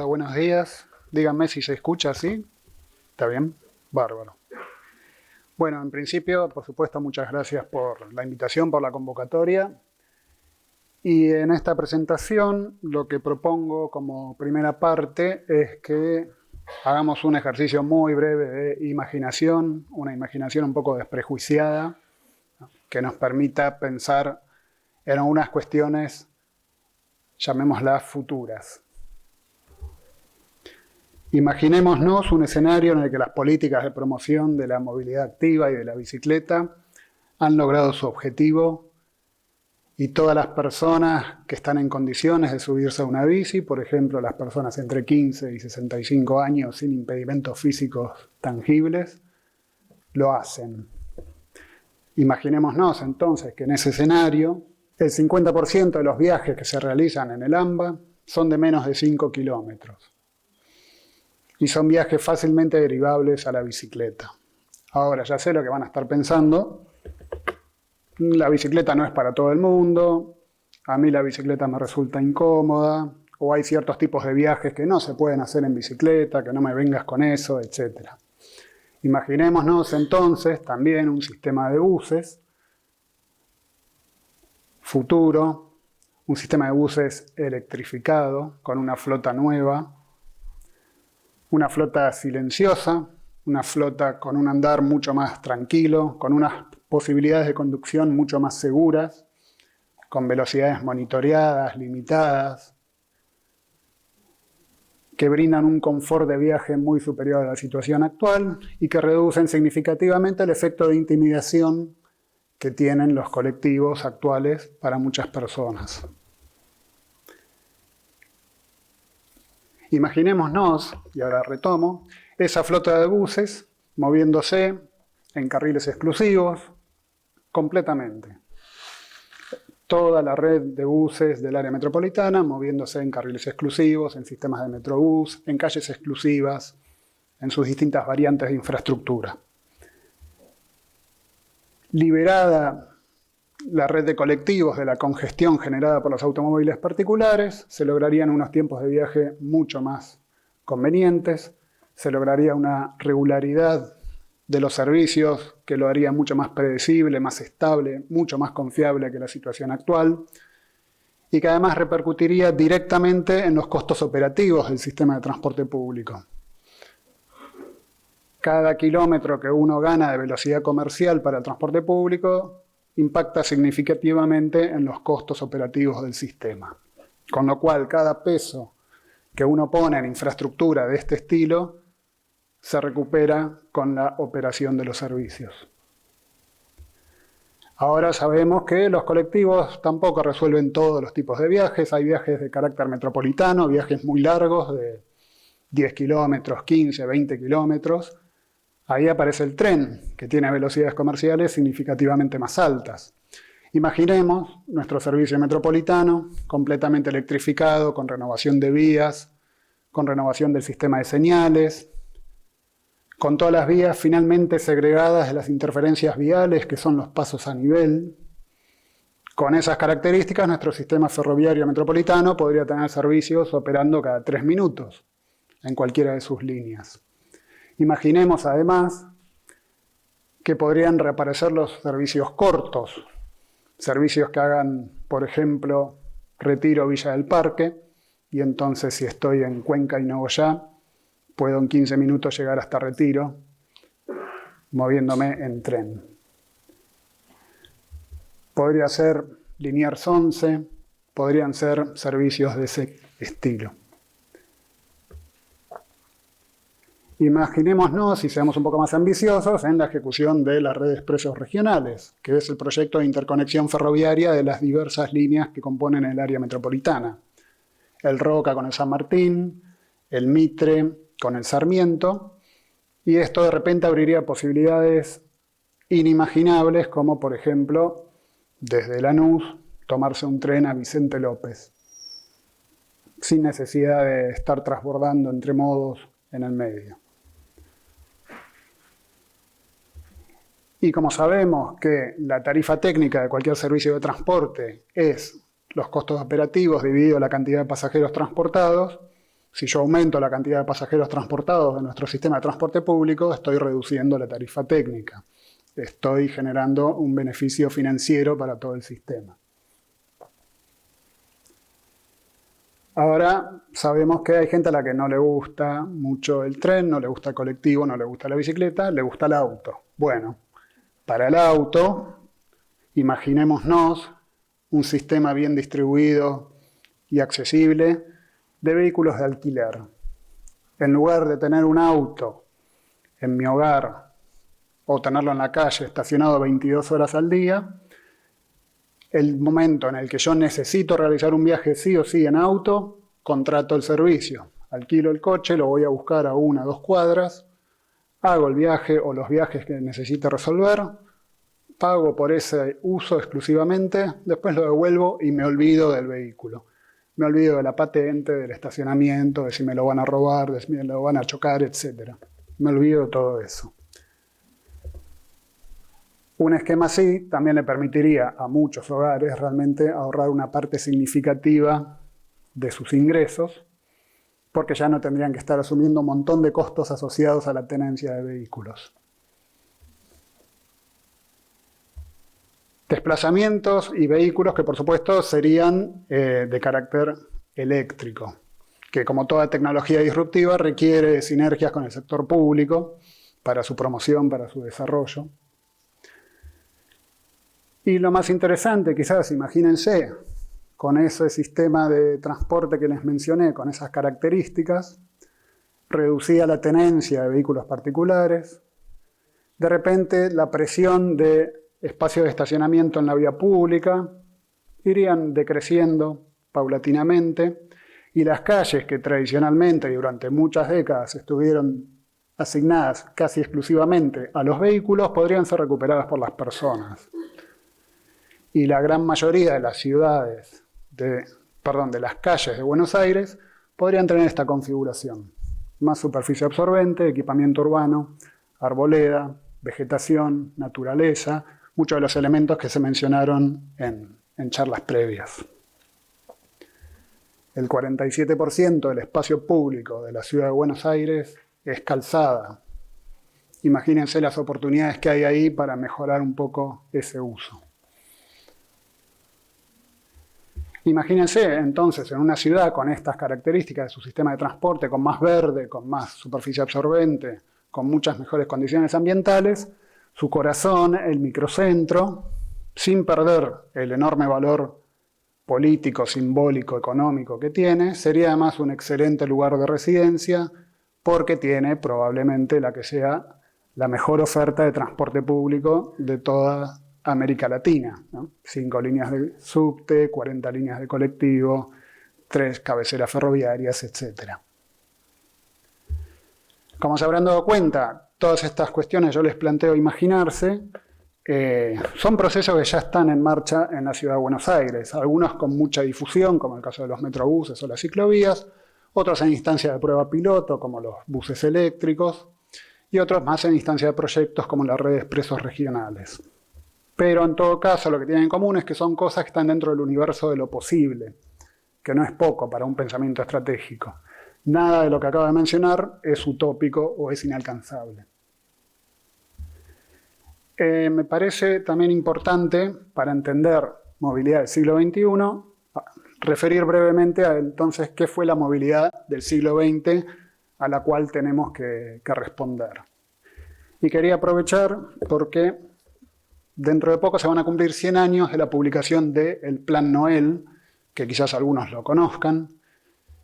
buenos días. Díganme si se escucha así. ¿Está bien? Bárbaro. Bueno, en principio, por supuesto, muchas gracias por la invitación, por la convocatoria. Y en esta presentación lo que propongo como primera parte es que hagamos un ejercicio muy breve de imaginación, una imaginación un poco desprejuiciada, ¿no?, que nos permita pensar en algunas cuestiones, llamémoslas futuras. Imaginémonos un escenario en el que las políticas de promoción de la movilidad activa y de la bicicleta han logrado su objetivo y todas las personas que están en condiciones de subirse a una bici, por ejemplo, las personas entre 15 y 65 años sin impedimentos físicos tangibles, lo hacen. Imaginémonos entonces que en ese escenario el 50% de los viajes que se realizan en el AMBA son de menos de 5 kilómetros. Y son viajes fácilmente derivables a la bicicleta. Ahora, ya sé lo que van a estar pensando. La bicicleta no es para todo el mundo, a mí la bicicleta me resulta incómoda, o hay ciertos tipos de viajes que no se pueden hacer en bicicleta, que no me vengas con eso, etc. Imaginémonos entonces también un sistema de buses futuro, un sistema de buses electrificado, con una flota nueva, una flota silenciosa, una flota con un andar mucho más tranquilo, con unas posibilidades de conducción mucho más seguras, con velocidades monitoreadas, limitadas, que brindan un confort de viaje muy superior a la situación actual y que reducen significativamente el efecto de intimidación que tienen los colectivos actuales para muchas personas. Imaginémonos, y ahora retomo, esa flota de buses moviéndose en carriles exclusivos completamente. Toda la red de buses del área metropolitana moviéndose en carriles exclusivos, en sistemas de metrobús, en calles exclusivas, en sus distintas variantes de infraestructura. Liberada la red de colectivos de la congestión generada por los automóviles particulares, se lograrían unos tiempos de viaje mucho más convenientes, se lograría una regularidad de los servicios que lo haría mucho más predecible, más estable, mucho más confiable que la situación actual, y que además repercutiría directamente en los costos operativos del sistema de transporte público. Cada kilómetro que uno gana de velocidad comercial para el transporte público impacta significativamente en los costos operativos del sistema. Con lo cual, cada peso que uno pone en infraestructura de este estilo se recupera con la operación de los servicios. Ahora sabemos que los colectivos tampoco resuelven todos los tipos de viajes. Hay viajes de carácter metropolitano, viajes muy largos de 10 kilómetros, 15, 20 kilómetros. Ahí aparece el tren, que tiene velocidades comerciales significativamente más altas. Imaginemos nuestro servicio metropolitano completamente electrificado, con renovación de vías, con renovación del sistema de señales, con todas las vías finalmente segregadas de las interferencias viales, que son los pasos a nivel. Con esas características, nuestro sistema ferroviario metropolitano podría tener servicios operando cada 3 minutos en cualquiera de sus líneas. Imaginemos además que podrían reaparecer los servicios cortos, servicios que hagan, por ejemplo, Retiro Villa del Parque, y entonces si estoy en Cuenca y Nogoyá, puedo en 15 minutos llegar hasta Retiro, moviéndome en tren. Podría ser Liniers 11, podrían ser servicios de ese estilo. Imaginémonos, y seamos un poco más ambiciosos, en la ejecución de la red de expresos regionales, que es el proyecto de interconexión ferroviaria de las diversas líneas que componen el área metropolitana. El Roca con el San Martín, el Mitre con el Sarmiento, y esto de repente abriría posibilidades inimaginables, como por ejemplo, desde Lanús, tomarse un tren a Vicente López, sin necesidad de estar transbordando entre modos en el medio. Y como sabemos que la tarifa técnica de cualquier servicio de transporte es los costos operativos dividido la cantidad de pasajeros transportados, Si yo aumento la cantidad de pasajeros transportados de nuestro sistema de transporte público, estoy reduciendo la tarifa técnica. Estoy generando un beneficio financiero para todo el sistema. Ahora sabemos que hay gente a la que no le gusta mucho el tren, no le gusta el colectivo, no le gusta la bicicleta, le gusta el auto. Bueno, para el auto, imaginémonos un sistema bien distribuido y accesible de vehículos de alquiler. En lugar de tener un auto en mi hogar o tenerlo en la calle estacionado 22 horas al día, el momento en el que yo necesito realizar un viaje sí o sí en auto, contrato el servicio. Alquilo el coche, lo voy a buscar a 1 o 2 cuadras, hago el viaje o los viajes que necesite resolver, pago por ese uso exclusivamente, después lo devuelvo y me olvido del vehículo. Me olvido de la patente, del estacionamiento, de si me lo van a robar, de si me lo van a chocar, etc. Me olvido de todo eso. Un esquema así también le permitiría a muchos hogares realmente ahorrar una parte significativa de sus ingresos, porque ya no tendrían que estar asumiendo un montón de costos asociados a la tenencia de vehículos. Desplazamientos y vehículos que por supuesto serían de carácter eléctrico, que como toda tecnología disruptiva requiere de sinergias con el sector público para su promoción, para su desarrollo. Y lo más interesante, quizás, imagínense, con ese sistema de transporte que les mencioné, con esas características, reducía la tenencia de vehículos particulares, de repente la presión de espacios de estacionamiento en la vía pública irían decreciendo paulatinamente y las calles que tradicionalmente y durante muchas décadas estuvieron asignadas casi exclusivamente a los vehículos podrían ser recuperadas por las personas. Y la gran mayoría de las ciudades, de las calles de Buenos Aires podrían tener esta configuración. Más superficie absorbente, equipamiento urbano, arboleda, vegetación, naturaleza, muchos de los elementos que se mencionaron en charlas previas. El 47% del espacio público de la ciudad de Buenos Aires es calzada. Imagínense las oportunidades que hay ahí para mejorar un poco ese uso. Imagínense entonces en una ciudad con estas características de su sistema de transporte, con más verde, con más superficie absorbente, con muchas mejores condiciones ambientales, su corazón, el microcentro, sin perder el enorme valor político, simbólico, económico que tiene, sería además un excelente lugar de residencia porque tiene probablemente la que sea la mejor oferta de transporte público de toda América Latina, ¿no? 5 líneas de subte, 40 líneas de colectivo, 3 cabeceras ferroviarias, etc. Como se habrán dado cuenta, todas estas cuestiones yo les planteo imaginarse, son procesos que ya están en marcha en la ciudad de Buenos Aires, algunos con mucha difusión, como el caso de los metrobuses o las ciclovías, otros en instancia de prueba piloto, como los buses eléctricos, y otros más en instancia de proyectos, como la red de expresos regionales. Pero en todo caso lo que tienen en común es que son cosas que están dentro del universo de lo posible, que no es poco para un pensamiento estratégico. Nada de lo que acabo de mencionar es utópico o es inalcanzable. Me parece también importante, para entender movilidad del siglo XXI, referir brevemente a entonces qué fue la movilidad del siglo XX a la cual tenemos que responder. Y quería aprovechar porque dentro de poco se van a cumplir 100 años de la publicación del Plan Noel, que quizás algunos lo conozcan.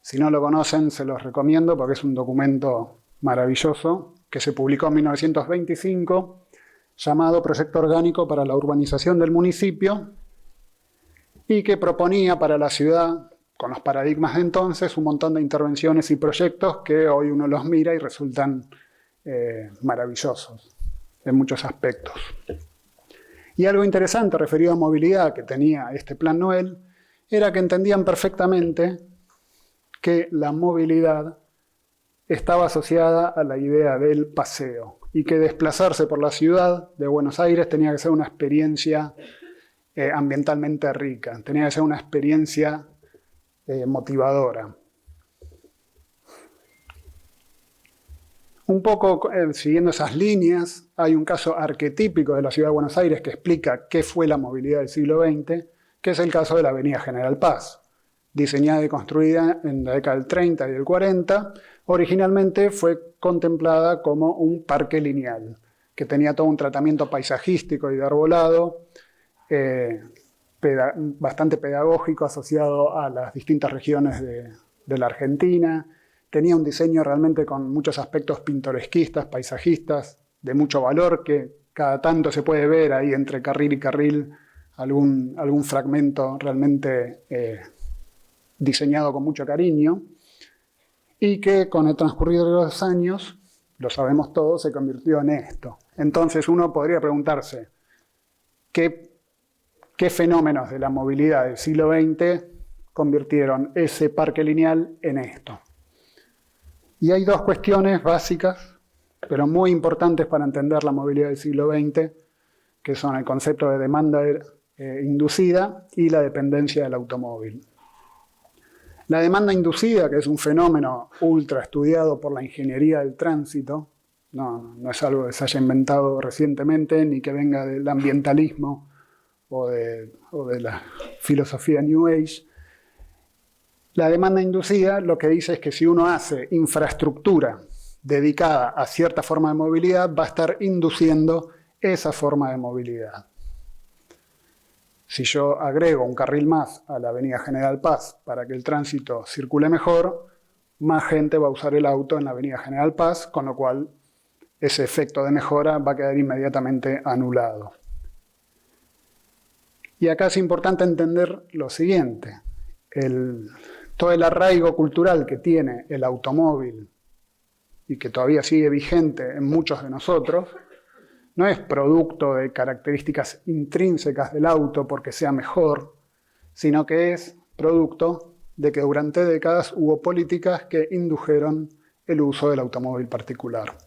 Si no lo conocen, se los recomiendo porque es un documento maravilloso que se publicó en 1925, llamado Proyecto Orgánico para la Urbanización del Municipio, y que proponía para la ciudad, con los paradigmas de entonces, un montón de intervenciones y proyectos que hoy uno los mira y resultan maravillosos en muchos aspectos. Y algo interesante referido a movilidad que tenía este Plan Noel era que entendían perfectamente que la movilidad estaba asociada a la idea del paseo y que desplazarse por la ciudad de Buenos Aires tenía que ser una experiencia ambientalmente rica, tenía que ser una experiencia motivadora. Un poco siguiendo esas líneas, hay un caso arquetípico de la ciudad de Buenos Aires que explica qué fue la movilidad del siglo XX, que es el caso de la Avenida General Paz. Diseñada y construida en la década del 30 y del 40, originalmente fue contemplada como un parque lineal, que tenía todo un tratamiento paisajístico y de arbolado, bastante pedagógico asociado a las distintas regiones de la Argentina. Tenía un diseño realmente con muchos aspectos pintoresquistas, paisajistas, de mucho valor, que cada tanto se puede ver ahí entre carril y carril algún fragmento realmente diseñado con mucho cariño, y que con el transcurrir de los años, lo sabemos todos, se convirtió en esto. Entonces uno podría preguntarse, ¿qué fenómenos de la movilidad del siglo XX convirtieron ese parque lineal en esto? Y hay dos cuestiones básicas, pero muy importantes para entender la movilidad del siglo XX, que son el concepto de demanda inducida y la dependencia del automóvil. La demanda inducida, que es un fenómeno ultra estudiado por la ingeniería del tránsito, no es algo que se haya inventado recientemente, ni que venga del ambientalismo o de la filosofía New Age. La demanda inducida lo que dice es que si uno hace infraestructura dedicada a cierta forma de movilidad, va a estar induciendo esa forma de movilidad. Si yo agrego un carril más a la Avenida General Paz para que el tránsito circule mejor, más gente va a usar el auto en la Avenida General Paz, con lo cual ese efecto de mejora va a quedar inmediatamente anulado. Y acá es importante entender lo siguiente. Todo el arraigo cultural que tiene el automóvil y que todavía sigue vigente en muchos de nosotros, no es producto de características intrínsecas del auto porque sea mejor, sino que es producto de que durante décadas hubo políticas que indujeron el uso del automóvil particular.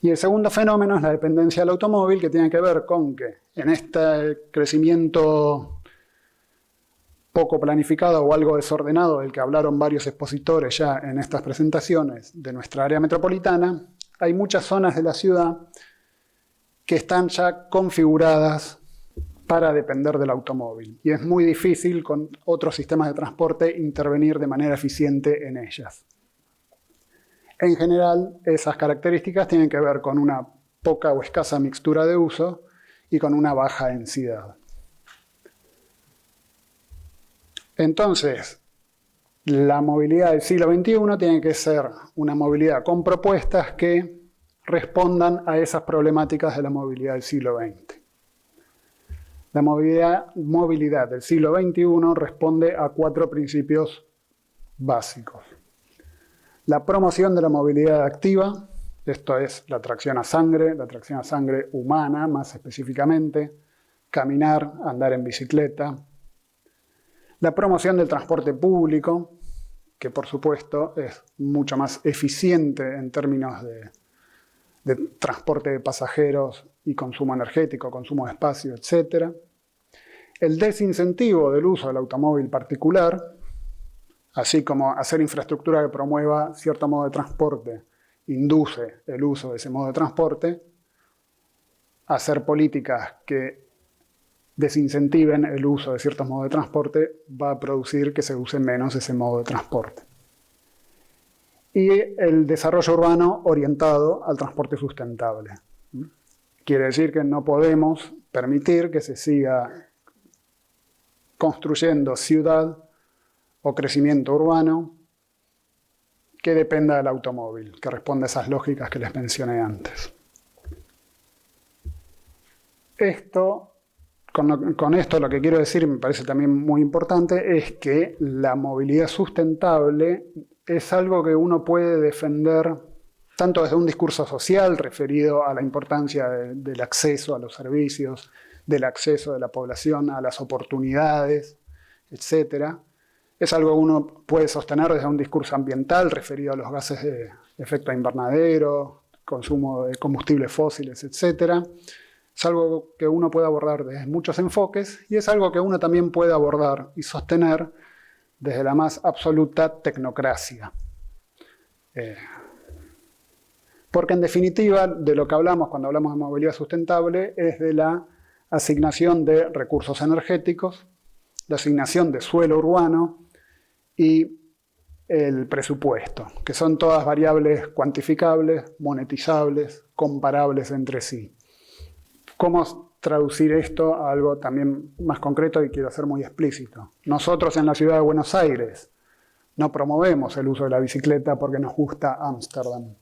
Y el segundo fenómeno es la dependencia del automóvil, que tiene que ver con que en este crecimiento poco planificado o algo desordenado del que hablaron varios expositores ya en estas presentaciones de nuestra área metropolitana, hay muchas zonas de la ciudad que están ya configuradas para depender del automóvil. Y es muy difícil con otros sistemas de transporte intervenir de manera eficiente en ellas. En general, esas características tienen que ver con una poca o escasa mixtura de uso y con una baja densidad. Entonces, la movilidad del siglo XXI tiene que ser una movilidad con propuestas que respondan a esas problemáticas de la movilidad del siglo XX. La movilidad del siglo XXI responde a 4 principios básicos. La promoción de la movilidad activa, esto es la tracción a sangre humana más específicamente, caminar, andar en bicicleta. La promoción del transporte público, que por supuesto es mucho más eficiente en términos de transporte de pasajeros y consumo energético, consumo de espacio, etc. El desincentivo del uso del automóvil particular, así como hacer infraestructura que promueva cierto modo de transporte, induce el uso de ese modo de transporte. Hacer políticas que desincentiven el uso de ciertos modos de transporte va a producir que se use menos ese modo de transporte. Y el desarrollo urbano orientado al transporte sustentable. Quiere decir que no podemos permitir que se siga construyendo ciudad o crecimiento urbano que dependa del automóvil, que responda a esas lógicas que les mencioné antes. Con esto lo que quiero decir, me parece también muy importante, es que la movilidad sustentable es algo que uno puede defender tanto desde un discurso social referido a la importancia del acceso a los servicios, del acceso de la población a las oportunidades, etc. Es algo que uno puede sostener desde un discurso ambiental referido a los gases de efecto invernadero, consumo de combustibles fósiles, etc. Es algo que uno puede abordar desde muchos enfoques y es algo que uno también puede abordar y sostener desde la más absoluta tecnocracia. Porque en definitiva, de lo que hablamos cuando hablamos de movilidad sustentable es de la asignación de recursos energéticos, la asignación de suelo urbano y el presupuesto, que son todas variables cuantificables, monetizables, comparables entre sí. ¿Cómo traducir esto a algo también más concreto y quiero ser muy explícito? Nosotros en la ciudad de Buenos Aires no promovemos el uso de la bicicleta porque nos gusta Ámsterdam.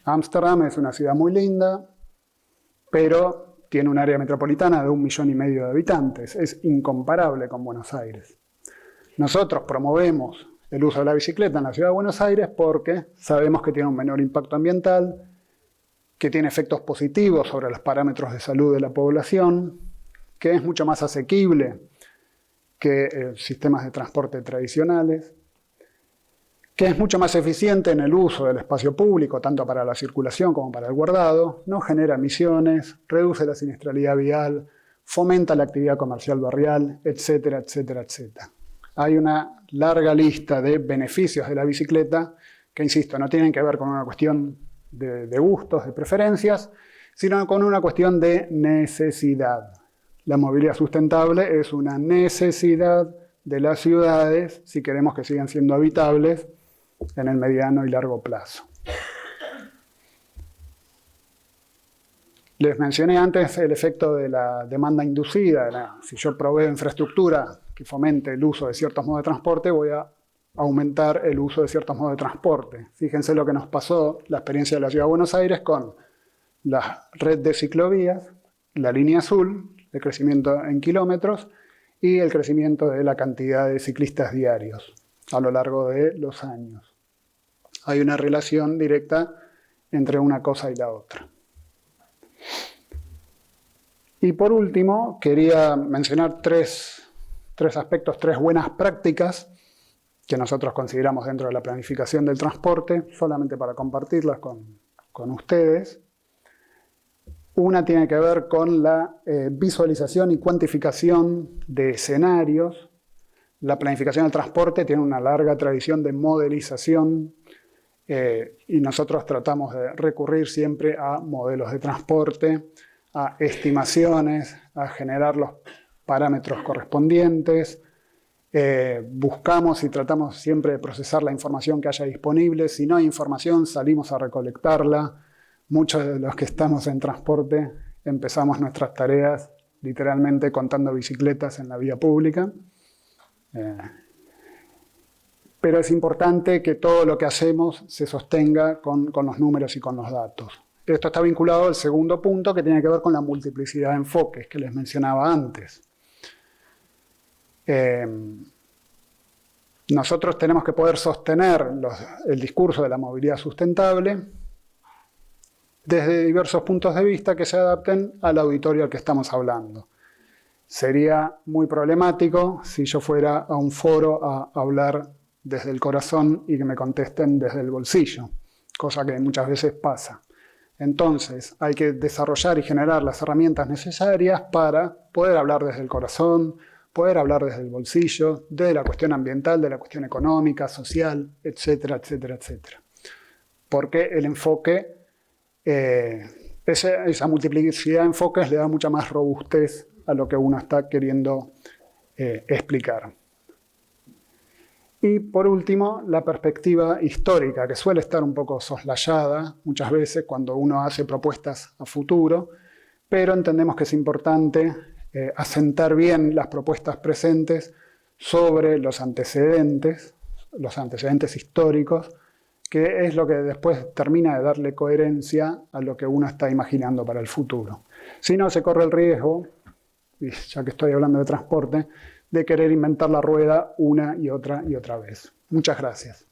Ámsterdam es una ciudad muy linda, pero tiene un área metropolitana de 1,5 millones de habitantes. Es incomparable con Buenos Aires. Nosotros promovemos el uso de la bicicleta en la ciudad de Buenos Aires porque sabemos que tiene un menor impacto ambiental, que tiene efectos positivos sobre los parámetros de salud de la población, que es mucho más asequible que sistemas de transporte tradicionales, que es mucho más eficiente en el uso del espacio público, tanto para la circulación como para el guardado, no genera emisiones, reduce la siniestralidad vial, fomenta la actividad comercial barrial, etcétera, etcétera, etcétera. Hay una larga lista de beneficios de la bicicleta que, insisto, no tienen que ver con una cuestión de gustos, de preferencias, sino con una cuestión de necesidad. La movilidad sustentable es una necesidad de las ciudades si queremos que sigan siendo habitables en el mediano y largo plazo. Les mencioné antes el efecto de la demanda inducida. Si yo proveo infraestructura que fomente el uso de ciertos modos de transporte, voy a aumentar el uso de ciertos modos de transporte. Fíjense lo que nos pasó, la experiencia de la Ciudad de Buenos Aires con la red de ciclovías, la línea azul, el crecimiento en kilómetros y el crecimiento de la cantidad de ciclistas diarios a lo largo de los años. Hay una relación directa entre una cosa y la otra. Y por último, quería mencionar tres aspectos, tres buenas prácticas que nosotros consideramos dentro de la planificación del transporte, solamente para compartirlas con ustedes. Una tiene que ver con la visualización y cuantificación de escenarios. La planificación del transporte tiene una larga tradición de modelización y nosotros tratamos de recurrir siempre a modelos de transporte, a estimaciones, a generar los parámetros correspondientes. Buscamos y tratamos siempre de procesar la información que haya disponible. Si no hay información, salimos a recolectarla. Muchos de los que estamos en transporte empezamos nuestras tareas literalmente contando bicicletas en la vía pública. Pero es importante que todo lo que hacemos se sostenga con los números y con los datos. Esto está vinculado al segundo punto que tiene que ver con la multiplicidad de enfoques que les mencionaba antes. Nosotros tenemos que poder sostener el discurso de la movilidad sustentable desde diversos puntos de vista que se adapten al auditorio al que estamos hablando. Sería muy problemático si yo fuera a un foro a hablar desde el corazón y que me contesten desde el bolsillo, cosa que muchas veces pasa. Entonces, hay que desarrollar y generar las herramientas necesarias para poder hablar desde el corazón, poder hablar desde el bolsillo, de la cuestión ambiental, de la cuestión económica, social, etcétera, etcétera, etcétera. Porque el enfoque, esa multiplicidad de enfoques le da mucha más robustez a lo que uno está queriendo explicar. Y por último, la perspectiva histórica, que suele estar un poco soslayada muchas veces cuando uno hace propuestas a futuro, pero entendemos que es importante asentar bien las propuestas presentes sobre los antecedentes históricos, que es lo que después termina de darle coherencia a lo que uno está imaginando para el futuro. Si no, se corre el riesgo, y ya que estoy hablando de transporte, de querer inventar la rueda una y otra vez. Muchas gracias.